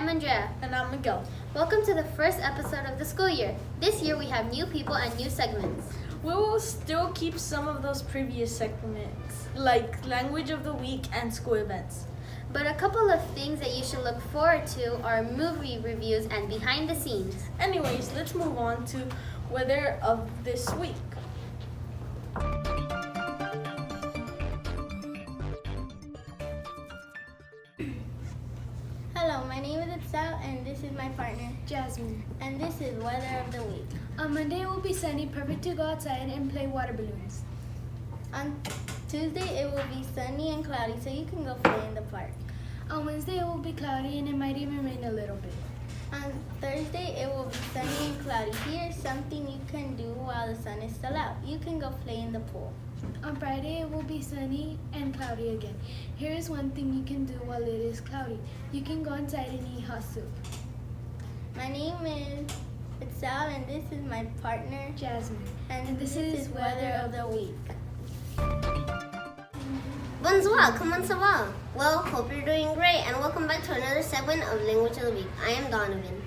I'm Andrea. And I'm Miguel. Welcome to the first episode of the school year. This year we have new people and new segments. We will still keep some of those previous segments, like Language of the Week and school events. But a couple of things that you should look forward to are movie reviews and behind the scenes. Anyways, let's move on to weather of this week. Hello, my name is Itzel and this is my partner, Jasmine. and this is Weather of the Week. On Monday it will be sunny, perfect to go outside and play water balloons. On Tuesday it will be sunny and cloudy, so you can go play in the park. On Wednesday it will be cloudy and it might even rain a little bit. On Thursday it will be sunny and cloudy. Here's something you can do while the sun is still out. You can go play in the pool. On Friday it will be sunny and cloudy again. Here is one thing you can do while it is cloudy. You can go inside and eat hot soup. My name is Itzel and this is my partner, Jasmine. and this is Weather of the Week. Bonsoir, comment ça va? Well, hope you're doing great and welcome back to another segment of Language of the Week. I am Donovan.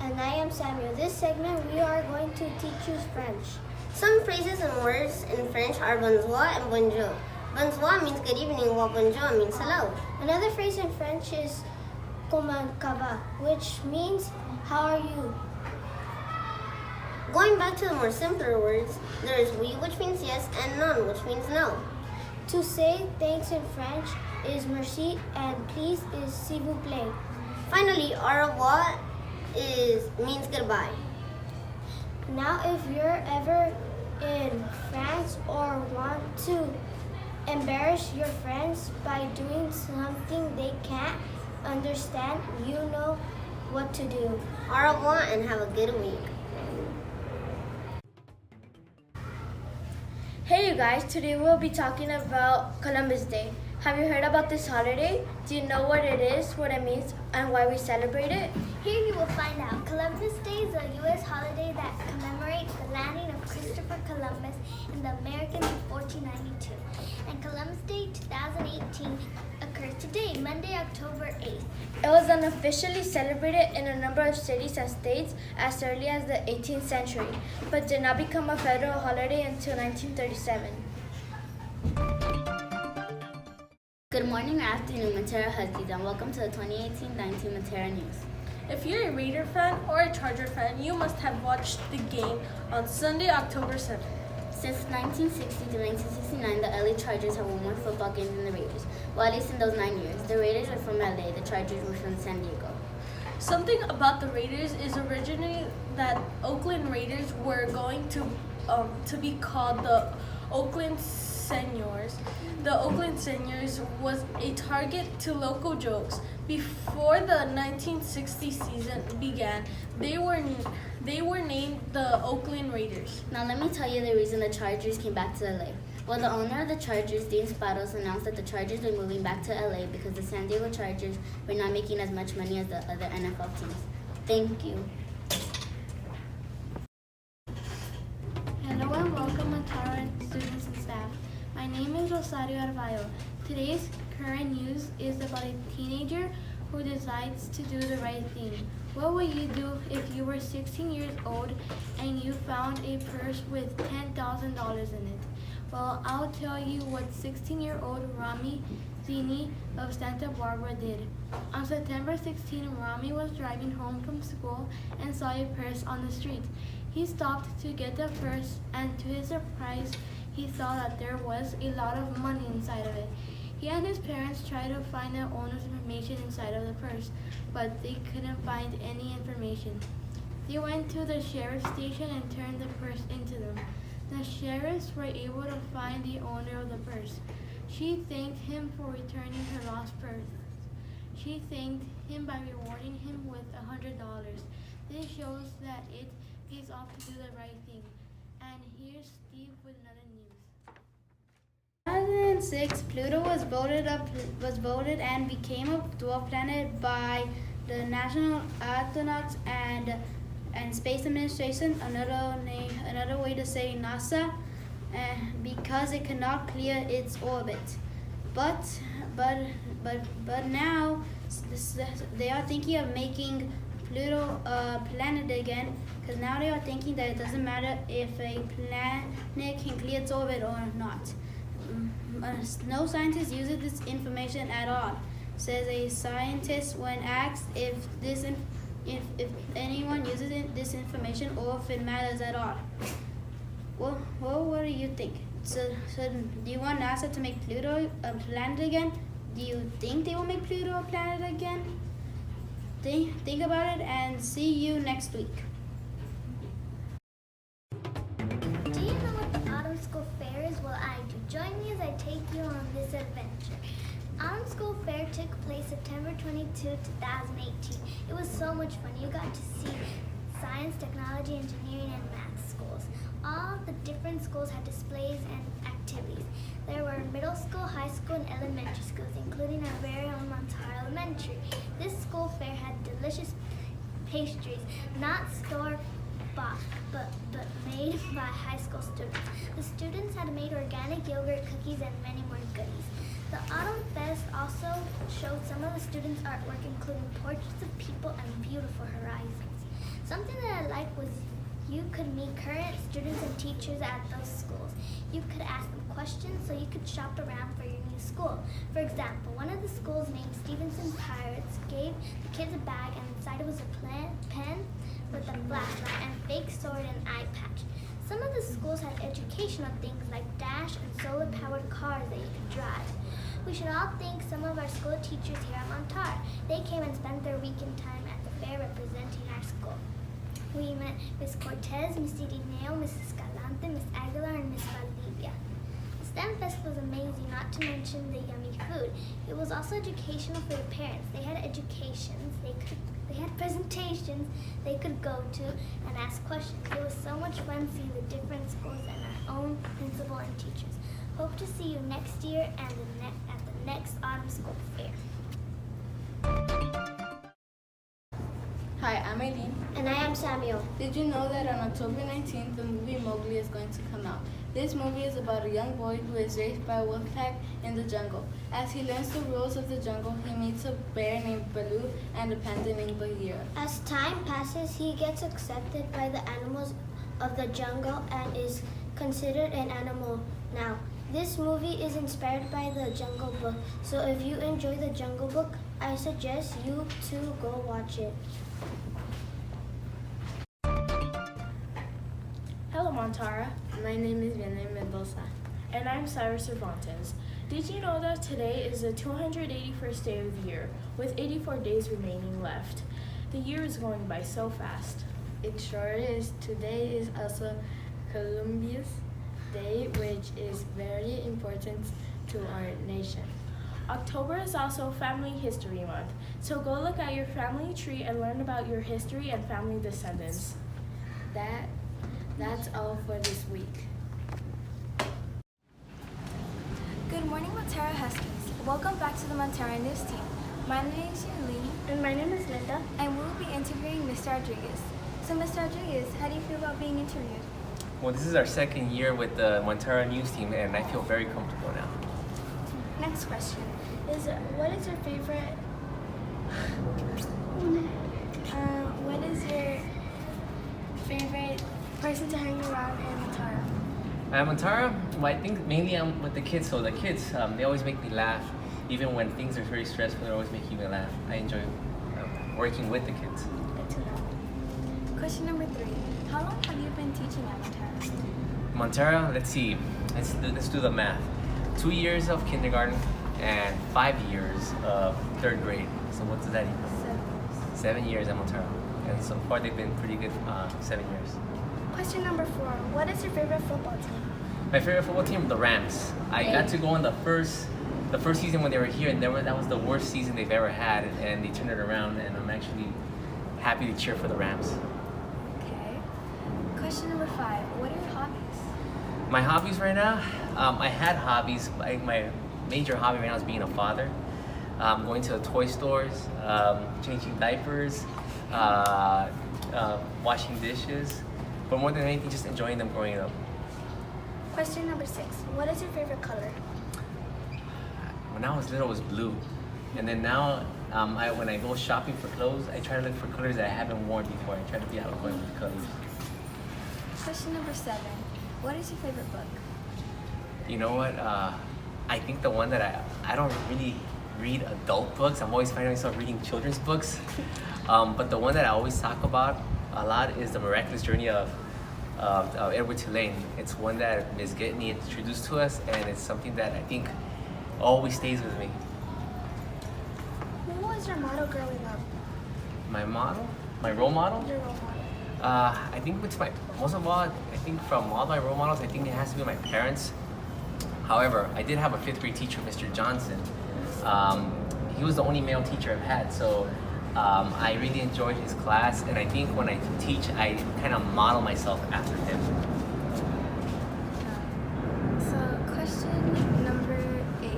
And I am Samuel. This segment we are going to teach you French. Some phrases and words in French are bonsoir and bonjour. Bonsoir means good evening while bonjour means hello. Another phrase in French is comment ça va, which means how are you? Going back to the more simpler words, there is oui, which means yes, and non, which means no. To say thanks in French is merci and please is s'il vous plaît. Finally, au revoir means goodbye. Now if you're ever in France or want to embarrass your friends by doing something they can't understand, you know what to do. Au revoir and have a good week. Hey you guys, today we'll be talking about Columbus Day. Have you heard about this holiday? Do you know what it is, what it means, and why we celebrate it? Here you will find out. Columbus Day is a U.S. holiday that commemorates the landing of Christopher Columbus in the Americas in 1492. And Columbus Day 2018 occurs today, Monday, October 8th. It was unofficially celebrated in a number of cities and states as early as the 18th century, but did not become a federal holiday until 1937. Good morning or afternoon, Montara Huskies, and welcome to the 2018-19 Montara News. If you're a Raider fan or a Charger fan, you must have watched the game on Sunday, October 7th. Since 1960 to 1969, the LA Chargers have won more football games than the Raiders. Well, at least in those 9 years. The Raiders are from LA, the Chargers were from San Diego. Something about the Raiders is originally that Oakland Raiders were going to be called the Oakland Seniors. The Oakland Seniors was a target to local jokes. Before the 1960 season began, they were named the Oakland Raiders. Now let me tell you the reason the Chargers came back to LA. Well, the owner of the Chargers, Dean Spados, announced that the Chargers were moving back to LA because the San Diego Chargers were not making as much money as the other NFL teams. Thank you. Hello and welcome Montara students and staff. My name is Rosario Arvayo. Today's current news is about a teenager who decides to do the right thing. What would you do if you were 16 years old and you found a purse with $10,000 in it? Well, I'll tell you what 16-year-old Rami Zini of Santa Barbara did. On September 16, Rami was driving home from school and saw a purse on the street. He stopped to get the purse, and to his surprise, he saw that there was a lot of money inside of it. He and his parents tried to find the owner's information inside of the purse, but they couldn't find any information. They went to the sheriff's station and turned the purse into them. The sheriffs were able to find the owner of the purse. She thanked him for returning her lost purse. She thanked him by rewarding him with $100. This shows that it pays off to do the right thing. And here's Steve with another news. 2006, Pluto was voted and became a dwarf planet by the National Astronaut and Space Administration. Another way to say NASA, because it cannot clear its orbit. But now They are thinking of making Pluto a planet again, because now they are thinking that it doesn't matter if a planet can clear its orbit or not. No scientist uses this information at all, says a scientist when asked if anyone uses this information or if it matters at all. Well, what do you think? So do you want NASA to make Pluto a planet again? Do you think they will make Pluto a planet again? Think about it and see you next week. Do you know what the Autumn School Fair is? Well, I do. Join me as I take you on this adventure. Autumn School Fair took place September 22, 2018. It was so much fun. You got to see science, technology, engineering, and math schools. All the different schools had displays and activities. There were middle school, high school, and elementary schools, including our very own Montara Elementary. This school fair had delicious pastries, not store-bought, but made by high school students. The students had made organic yogurt, cookies, and many more goodies. The Autumn Fest also showed some of the students' artwork, including portraits of people and beautiful horizons. Something that I liked was you could meet current students and teachers at those schools. You could ask them questions so you could shop around for your new school. For example, one of the schools named Stevenson Pirates gave the kids a bag and inside it was a pen with a flashlight and fake sword and eye patch. Some of the schools had educational things like dash and solar-powered cars that you could drive. We should all thank some of our school teachers here at Montara. They came and spent their weekend time at the fair representing our school. We met Miss Cortez, Miss Irineo, Mrs. Escalante, Miss Aguilar, and Miss Valdivia. The STEM Fest was amazing, not to mention the yummy food. It was also educational for the parents. They had educations, they had presentations they could go to and ask questions. It was so much fun seeing the different schools and our own principal and teachers. Hope to see you next year and at the next Autumn School Fair. Hi, I'm Aileen. And I am Samuel. Did you know that on October 19th, the movie Mowgli is going to come out? This movie is about a young boy who is raised by a wolf pack in the jungle. As he learns the rules of the jungle, he meets a bear named Baloo and a panda named Bagheera. As time passes, he gets accepted by the animals of the jungle and is considered an animal now. This movie is inspired by the Jungle Book, so if you enjoy the Jungle Book, I suggest you to go watch it. Hello, Montara. My name is Vianney Mendoza. And I'm Cyrus Cervantes. Did you know that today is the 281st day of the year, with 84 days remaining left? The year is going by so fast. It sure is. Today is also Columbia's Day, which is very important to our nation. October is also Family History Month, so go look at your family tree and learn about your history and family descendants. That's all for this week. Good morning, Montara Huskies. Welcome back to the Montara News Team. My name is Yulene. And my name is Linda. And we will be interviewing Mr. Rodriguez. So, Mr. Rodriguez, how do you feel about being interviewed? Well, this is our second year with the Montara News Team, and I feel very comfortable now. Next question. What is your favorite? What is your favorite person to hang around in Montara? Montara, well, I think mainly I'm with the kids, so the kids, they always make me laugh. Even when things are very stressful, they're always making me laugh. I enjoy working with the kids. Question number 3. How long have you been teaching at Montara? Montara, let's see, let's do the math. 2 years of kindergarten and 5 years of 3rd grade. So what does that equal? 7 years at Montara. And so far they've been pretty good 7 years. Question number 4. What is your favorite football team? My favorite football team, the Rams. I got to go on the first season when they were here, and that was the worst season they've ever had, and they turned it around, and I'm actually happy to cheer for the Rams. Okay. Question number 5. What are your hobbies? My hobbies right now, I had hobbies. My major hobby right now is being a father. Going to the toy stores, changing diapers, washing dishes, but more than anything, just enjoying them growing up. Question number 6. What is your favorite color? When I was little, it was blue, and then now When I go shopping for clothes, I try to look for colors that I haven't worn before. I try to be outgoing with colors. Question number 7. What is your favorite book? You know what? I think the one that I don't really read adult books. I'm always finding myself reading children's books. But the one that I always talk about a lot is The Miraculous Journey of Edward Tulane. It's one that Ms. Getney introduced to us, and it's something that I think always stays with me. What was your motto growing up? My model? My role model? Your role model. I think most of all, I think from all my role models, I think it has to be my parents. However, I did have a 5th grade teacher, Mr. Johnson. He was the only male teacher I've had, so I really enjoyed his class, and I think when I teach, I kind of model myself after him. So question number 9.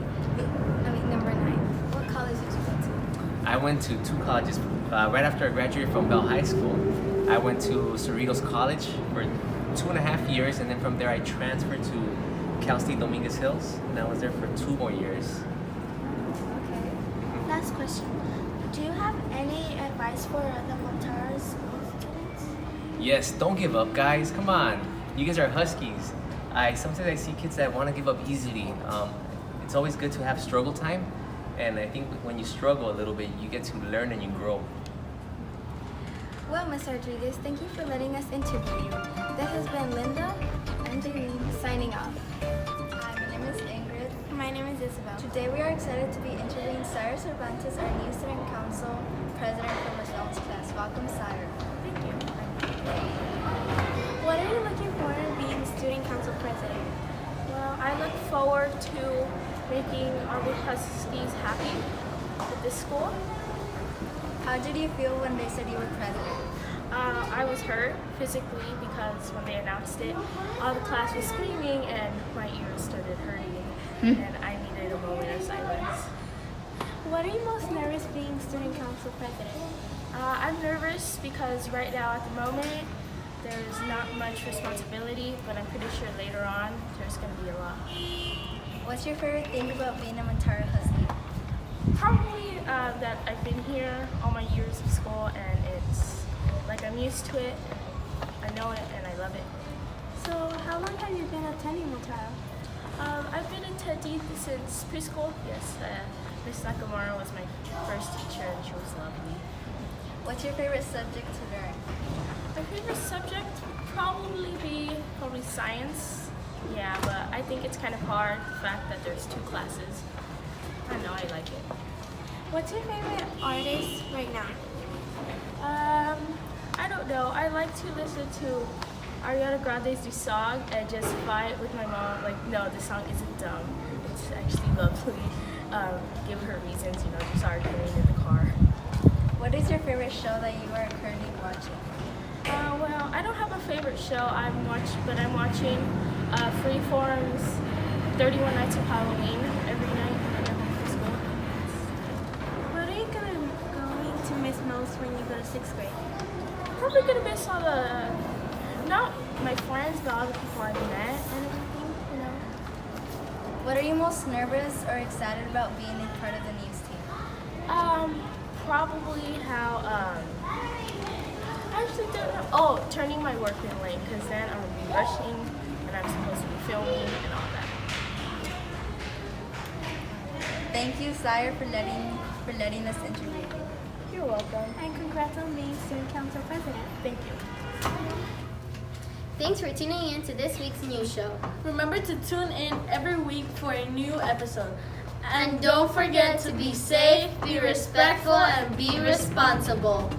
What college did you go to? I went to 2 colleges. Right after I graduated from Bell High School, I went to Cerritos College for 2.5 years, and then from there I transferred to Cal State Dominguez Hills, and I was there for 2 more years. Okay. Last question. Do you have any advice for the Montara school students? Yes, don't give up, guys. Come on, you guys are Huskies. Sometimes I see kids that want to give up easily. It's always good to have struggle time, and I think when you struggle a little bit, you get to learn and you grow. Well, Ms. Rodriguez, thank you for letting us interview you. This has been Linda and Janine signing off. Hi, my name is Ingrid. My name is Isabel. Today we are excited to be interviewing Sire Cervantes, our new student council president from our films class. Welcome, Sire. Thank you. What are you looking for in being student council president? Well, I look forward to making our Huskies happy with this school. How did you feel when they said you were president? I was hurt physically because when they announced it, all the class was screaming and my ears started hurting and I needed a moment of silence. What are you most nervous being student council president? I'm nervous because right now at the moment there's not much responsibility, but I'm pretty sure later on there's going to be a lot. What's your favorite thing about being a Montara Husky? Probably that I've been here all my years of school and it's like I'm used to it, I know it and I love it. So how long have you been attending Montara? I've been attending since preschool. Yes, Miss Nakamura was my first teacher and she was lovely. What's your favorite subject to learn? My favorite subject would probably be science. Yeah, but I think it's kind of hard, the fact that there's 2 classes. I know I like it. What's your favorite artist right now? I don't know. I like to listen to Ariana Grande's new song and just fight with my mom. Like, no, the song isn't dumb. It's actually lovely. Give her reasons, just arguing in the car. What is your favorite show that you are currently watching? Well, I don't have a favorite show I'm watching Freeform's 31 Nights of Halloween every night when I get home from school. What are you going to miss most when you go to 6th grade? Probably gonna miss all not my friends, but all the people I met and everything, What are you most nervous or excited about being a part of the news team? Probably how, I actually don't know. Oh, turning my work in late, because then I'm gonna be rushing and I'm supposed to be filming and all that. Thank you, Sire, for letting us interview you. You're welcome. And congrats on being student council president. Thank you. Thanks for tuning in to this week's news show. Remember to tune in every week for a new episode. And don't forget to be safe, be respectful, and be responsible.